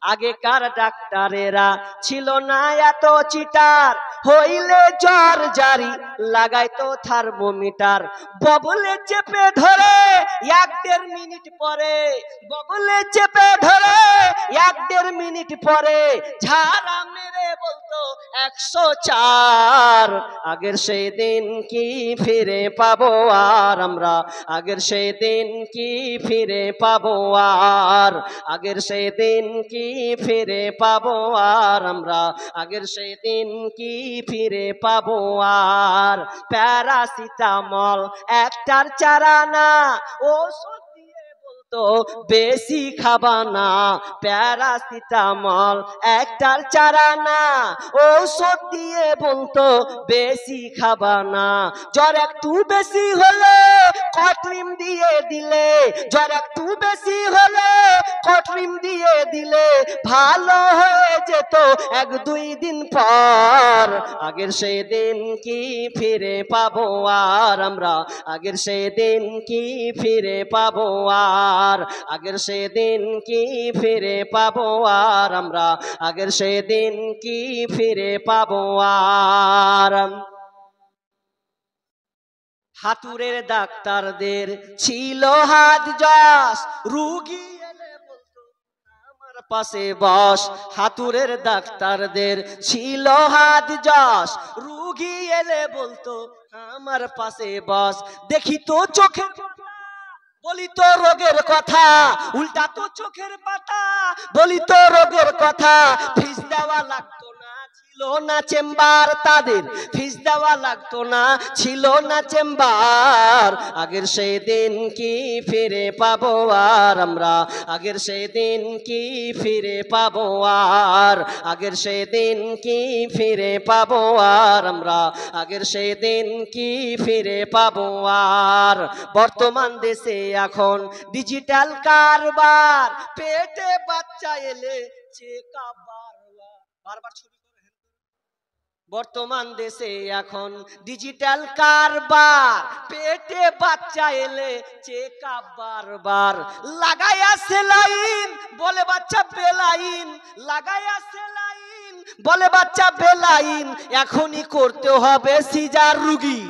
আগেকার ডাক্তারেরা ছিল না এত চিটার, হইলে জ্বর জারি লাগাইতো থার্মোমিটার। বগলে চেপে ধরে 1-1.5 মিনিট পরে, বগলে চেপে ধরে 1-1.5 মিনিট পরে ঝাড়া মেরে বলতো 104। আগের সেই দিন কি ফিরে পাবো আর আমরা, আগের সেই দিন কি ফিরে পাবো আর, আগের সেই দিন কি ফিরে পাবো আর আমরা, আগের সেই দিন কি ফিরে পাবো আর। প্যারাসিটামল একটার চারা না, ওষুধ দিয়ে বলতো বেশি খাবা না। প্যারাসিটামল একটার চারা না, ঔষধ দিয়ে বলতো বেশি খাবা না। জ্বর একটু বেশি হলে কট্রিম দিয়ে দিলে, জ্বর একটু বেশি হলে কট্রিম দিয়ে দিলে ভালো হয়ে যেত 1-2 দিন পর। আগের সেই দিন কি ফিরে পাবো আর আমরা, আগের সেই দিন কি ফিরে পাবো আর, আগের সেই দিন কি ফিরে পাবো আর আমরা, আগের সেই দিন কি ফিরে পাবো আর। হাতুড়ের ডাক্তারদের ছিল হাত যশ, রুগী এলে বলতো আমার পাশে বস। হাতুড়ের ডাক্তারদের ছিল হাত যশ, রুগী এলে বলতো আমার পাশে বস। দেখি তো চোখে বলি তো রোগের কথা, উল্টা তো চোখের পাতা বলি তো রোগের কথা। ফিস দেওয়া লাগতো না, ছিল না চেম্বার তাদের, ফিস দেওয়া লাগতো না, ছিল না চেম্বার। আগের সেই দিন কি ফিরে পাবো আর আমরা, আগের সেই দিন কি ফিরে পাবো আর, আগের সেই দিন কি ফিরে পাবো আর আমরা, আগের সেই দিন কি ফিরে পাবো আর। বর্তমান দেশে এখন ডিজিটাল কারবার, পেটে বাচ্চা এলে চেকআপ বারবার ছবি করে। বর্তমান দেশে এখন ডিজিটাল কারবার, পেটে বাচ্চা এলে চেকআপ বারবার। লাগাইয়া সেলাইন বলে বাচ্চা বেলাইন, লাগাইয়া সেলাইন বলে বাচ্চা বেলাইন। এখনই করতে হবে সিজার রুগী,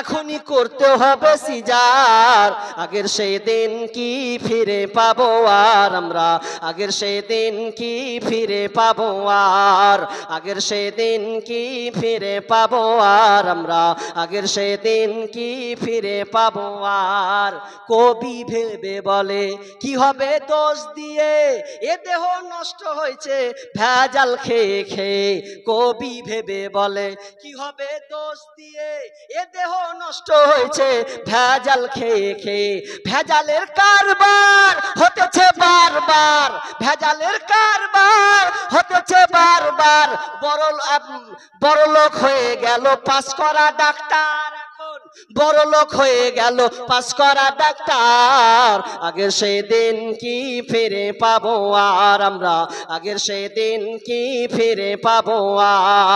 এখনই করতে হবে সিজার। আগের সেই দিন কি ফিরে পাবো আর আমরা, আগের সেই দিন কি ফিরে পাবো আর, আগের সেই দিন কি ফিরে পাবো আর আমরা, আগের সেই দিন কি ফিরে পাবো আর। কবি ভেবে বলে কি হবে দোষ দিয়ে, এ দেহ নষ্ট হয়েছে ভেজাল খেয়ে খেয়ে। কবি ভেবে বলে কি হবে দোষ দিয়ে, এ দেহ নষ্ট হয়েছে ভেজাল খেয়ে খেয়ে। ভেজালের কারবার হতেছে বারবার, ভেজালের কারবার হতেছে বারবার। বড় লোক হয়ে গেল পাস করা ডাক্তার, এখন বড় লোক হয়ে গেল পাস করা ডাক্তার। আগের সেই দিন কি ফিরে পাবো আর আমরা, আগের সেই দিন কি ফিরে পাবো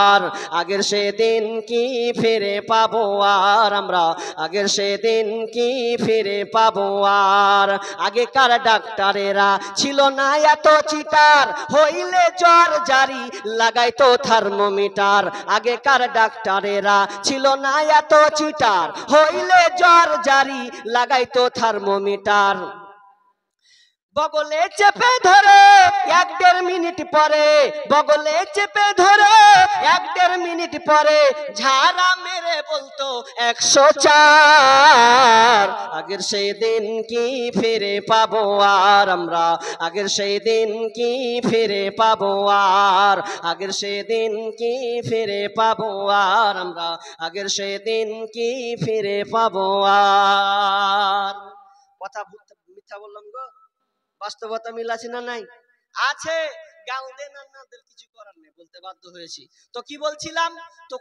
আর, আগের সেই দিন কি ফিরে পাবো আর আমরা, আগের সেই দিন কি ফিরে পাবো আর। আগেকার ডাক্তারেরা ছিল না এত চিটার, হইলে জ্বর জারি লাগাইতো থার্মোমিটার। আগেকার ডাক্তারেরা ছিল না এত চিটার, হইলে জ্বর জারি লাগাইতো থার্মোমিটার। বগলে চেপে ধরে 1-1.5 মিনিট পরে, বগলে চেপে ধরে 1-1.5 মিনিট পরে ঝাড়া মেরে বলতো 104। আগের সেই দিন কি ফিরে পাবো আর আমরা, আগের সেই দিন কি ফিরে পাবো আর, আগের সেই দিন কি ফিরে পাবো আর আমরা, আগের সেই দিন কি ফিরে পাবো আর। কথা মিথ্যা বললাম গো, বাস্তবতা মিল আছে না নাই? আছে। গাল দেন আর না দেন কিছু করার নেই, বলতে বাধ্য হয়েছি। তো কি বলছিলাম, তো